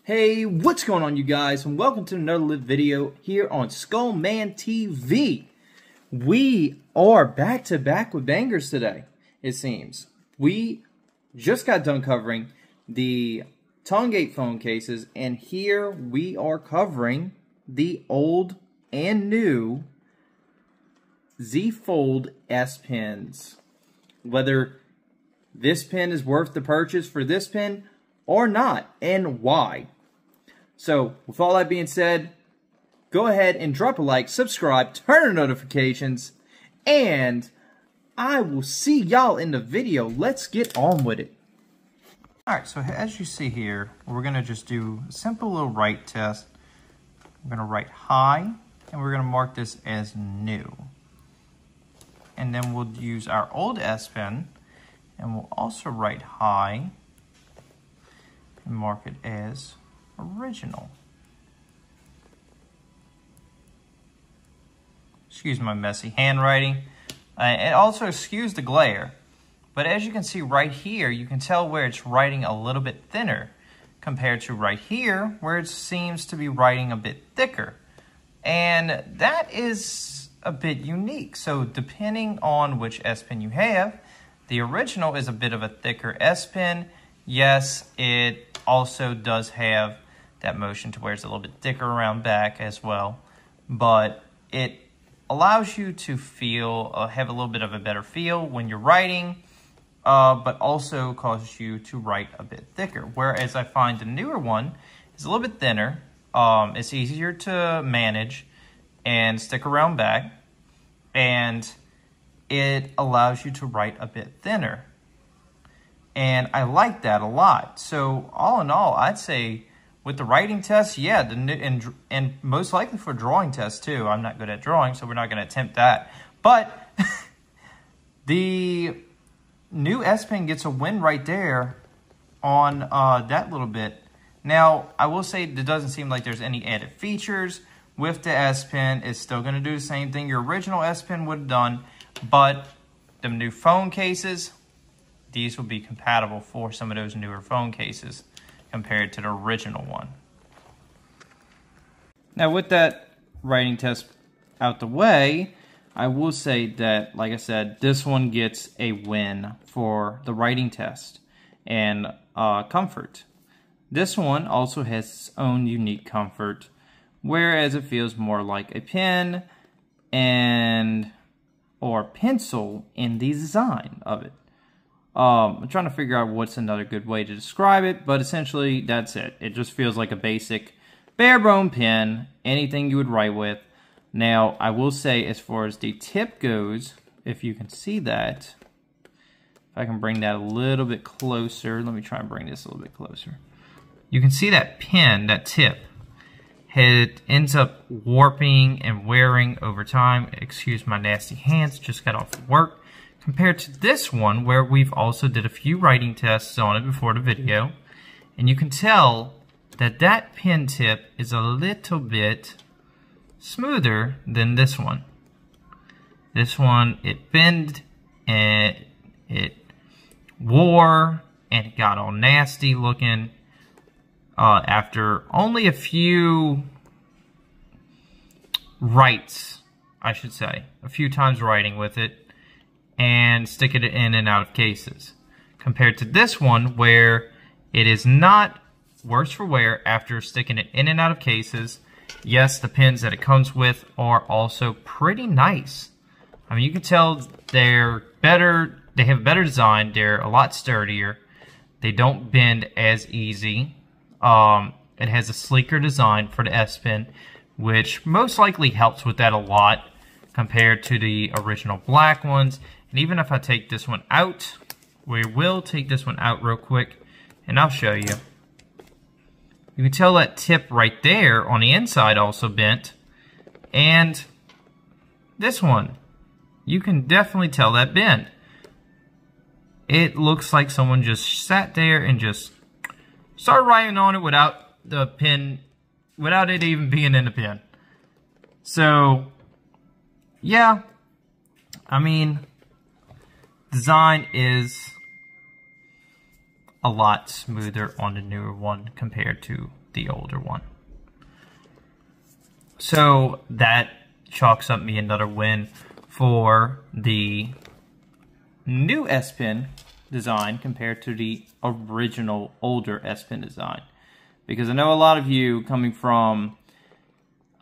Hey, what's going on, you guys, and welcome to another video here on Skullman TV. We are back to back with bangers today, it seems. We just got done covering the Tongate phone cases, and here we are covering the old and new Z Fold S Pens. Whether this pen is worth the purchase for this pen or not, and why. So, with all that being said, go ahead and drop a like, subscribe, turn on notifications, and I will see y'all in the video. Let's get on with it. Alright, so as you see here, we're going to just do a simple little write test. We're going to write hi, and we're going to mark this as new. And then we'll use our old S Pen, and we'll also write hi, and mark it as original. Excuse my messy handwriting. It also excuse the glare. But as you can see right here, you can tell where it's writing a little bit thinner compared to right here, where it seems to be writing a bit thicker. And that is a bit unique. So depending on which S Pen you have, the original is a bit of a thicker S Pen. Yes, it also does have that motion to where it's a little bit thicker around back as well, but it allows you to feel, have a little bit of a better feel when you're writing, but also causes you to write a bit thicker. Whereas I find the newer one is a little bit thinner, it's easier to manage and stick around back, and it allows you to write a bit thinner. And I like that a lot. So all in all, I'd say with the writing test, yeah, and most likely for drawing tests too. I'm not good at drawing, so we're not going to attempt that. But the new S Pen gets a win right there on that little bit. Now, I will say it doesn't seem like there's any added features with the S Pen. It's still going to do the same thing your original S Pen would have done, but the new phone cases, these will be compatible for some of those newer phone cases compared to the original one. Now, with that writing test out the way, I will say that, like I said, this one gets a win for the writing test and comfort. This one also has its own unique comfort, whereas it feels more like a pen or pencil in the design of it. I'm trying to figure out what's another good way to describe it, but essentially that's it. It just feels like a basic bare bone pen, anything you would write with. Now, I will say as far as the tip goes, if you can see that, if I can bring that a little bit closer, let me try and bring this a little bit closer. You can see that pen, that tip, it ends up warping and wearing over time. Excuse my nasty hands, just got off work. Compared to this one, where we've also did a few writing tests on it before the video, and you can tell that that pen tip is a little bit smoother than this one. This one, it bent and it wore and it got all nasty looking after only a few writes, I should say, a few times writing with it and sticking it in and out of cases. Compared to this one, where it is not worse for wear after sticking it in and out of cases. Yes, the pens that it comes with are also pretty nice. I mean, you can tell they're better, they have better design, they're a lot sturdier, they don't bend as easy. It has a sleeker design for the S Pen, which most likely helps with that a lot compared to the original black ones. And even if I take this one out, we will take this one out real quick, and I'll show you. You can tell that tip right there on the inside also bent. And this one, you can definitely tell that bent. It looks like someone just sat there and just started writing on it without the pen, without it even being in the pen. So, yeah, I mean, design is a lot smoother on the newer one compared to the older one. So that chalks up me another win for the new S Pen design compared to the original older S Pen design. Because I know a lot of you coming from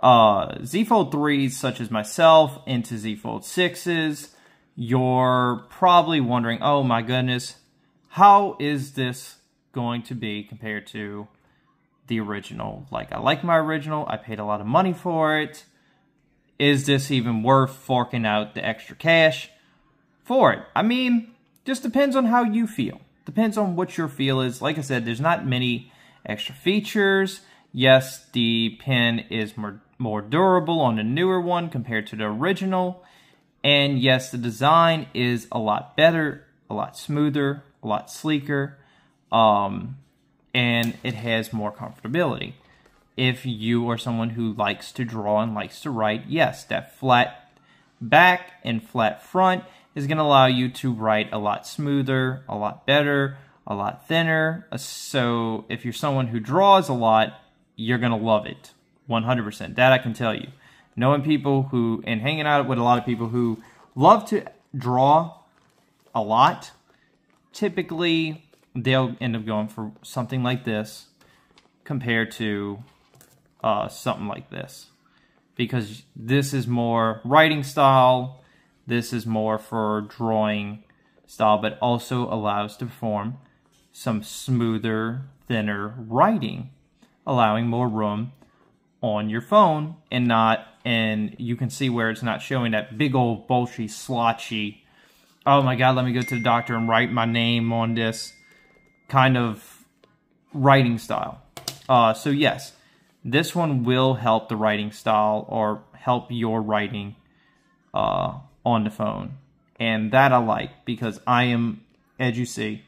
Z Fold 3s such as myself into Z Fold 6s, you're probably wondering, oh my goodness, how is this going to be compared to the original? Like, I like my original, I paid a lot of money for it. Is this even worth forking out the extra cash for it? I mean, just depends on how you feel. Depends on what your feel is. Like I said, there's not many extra features. Yes, the pen is more durable on the newer one compared to the original. And yes, the design is a lot better, a lot smoother, a lot sleeker. And it has more comfortability. If you are someone who likes to draw and likes to write, yes, that flat back and flat front is going to allow you to write a lot smoother, a lot better, a lot thinner. So if you're someone who draws a lot, you're going to love it. 100%. That I can tell you. Knowing people who, and hanging out with a lot of people who love to draw a lot, typically they'll end up going for something like this compared to something like this. Because this is more writing style, this is more for drawing style, but also allows to perform some smoother, thinner writing, allowing more room on your phone and you can see where it's not showing that big old bulgy, slotchy, oh my god, let me go to the doctor and write my name on this kind of writing style. So yes, this one will help the writing style or help your writing on the phone. And that I like because I am, as you see,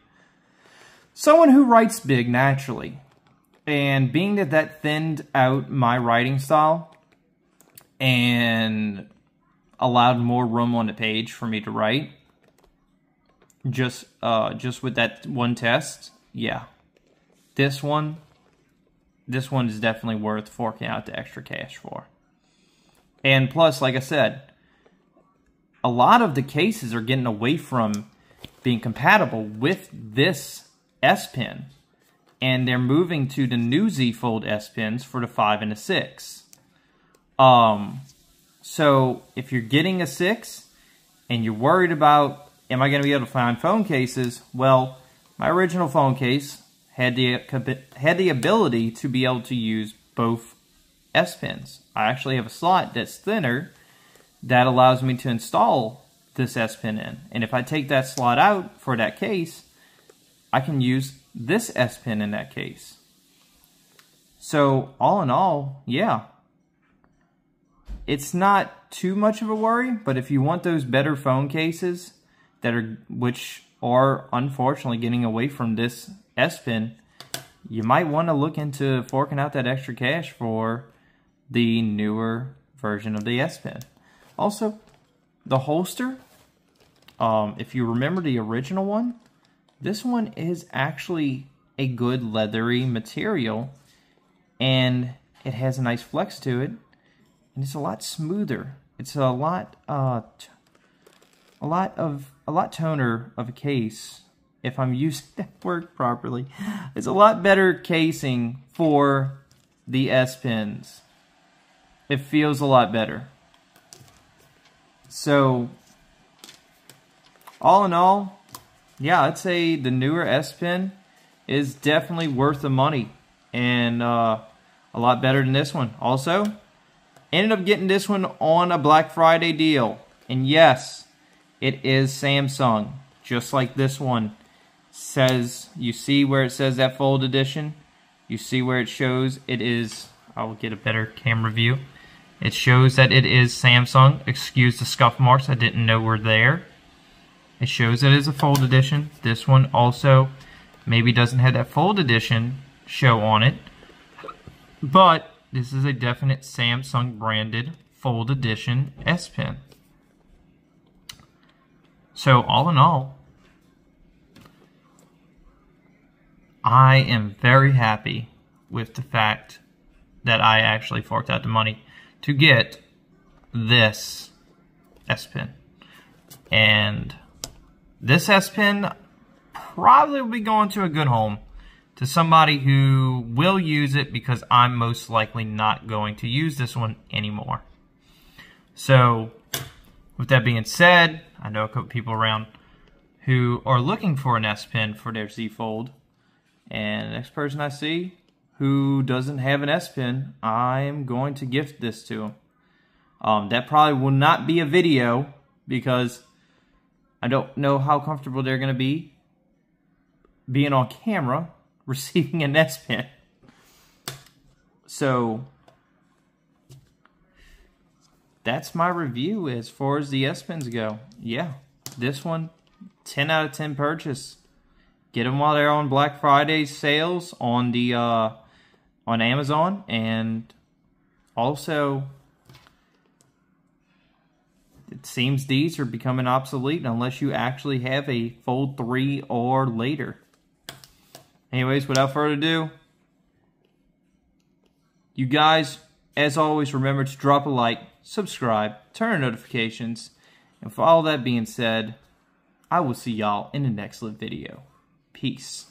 someone who writes big naturally. And being that thinned out my writing style and allowed more room on the page for me to write, just with that one test, yeah, this one is definitely worth forking out the extra cash for. And plus, like I said, a lot of the cases are getting away from being compatible with this S Pen, and they're moving to the new Z Fold S Pens for the 5 and the 6. So if you're getting a 6 and you're worried about, am I going to be able to find phone cases? Well, my original phone case had the ability to be able to use both S Pens. I actually have a slot that's thinner that allows me to install this S Pen in. And if I take that slot out for that case, I can use this S Pen in that case. So all in all, yeah, it's not too much of a worry, but if you want those better phone cases which are unfortunately getting away from this S Pen, you might want to look into forking out that extra cash for the newer version of the S Pen. Also, the holster, if you remember the original one, this one is actually a good leathery material, and it has a nice flex to it, and it's a lot smoother. It's a lot toner of a case, if I'm using that word properly. It's a lot better casing for the S Pens. It feels a lot better. So, all in all, yeah, I'd say the newer S Pen is definitely worth the money and a lot better than this one. Also, ended up getting this one on a Black Friday deal. And yes, it is Samsung, just like this one says. You see where it says that Fold Edition? You see where it shows it is, I'll get a better camera view. It shows that it is Samsung. Excuse the scuff marks, I didn't know were there. It shows that it is a Fold Edition. This one also maybe doesn't have that Fold Edition show on it, but this is a definite Samsung branded Fold Edition S Pen. So all in all, I am very happy with the fact that I actually forked out the money to get this S Pen. And this S Pen probably will be going to a good home, to somebody who will use it, because I'm most likely not going to use this one anymore. So, with that being said, I know a couple people around who are looking for an S Pen for their Z Fold. And the next person I see who doesn't have an S Pen, I'm going to gift this to them. That probably will not be a video, because I don't know how comfortable they're going to be being on camera receiving an S Pen. So that's my review as far as the S Pens go. Yeah, this one, 10 out of 10 purchase. Get them while they're on Black Friday sales on the on Amazon, and also it seems these are becoming obsolete unless you actually have a Fold 3 or later. Anyways, without further ado, you guys, as always, remember to drop a like, subscribe, turn on notifications, and for all that being said, I will see y'all in the next video. Peace.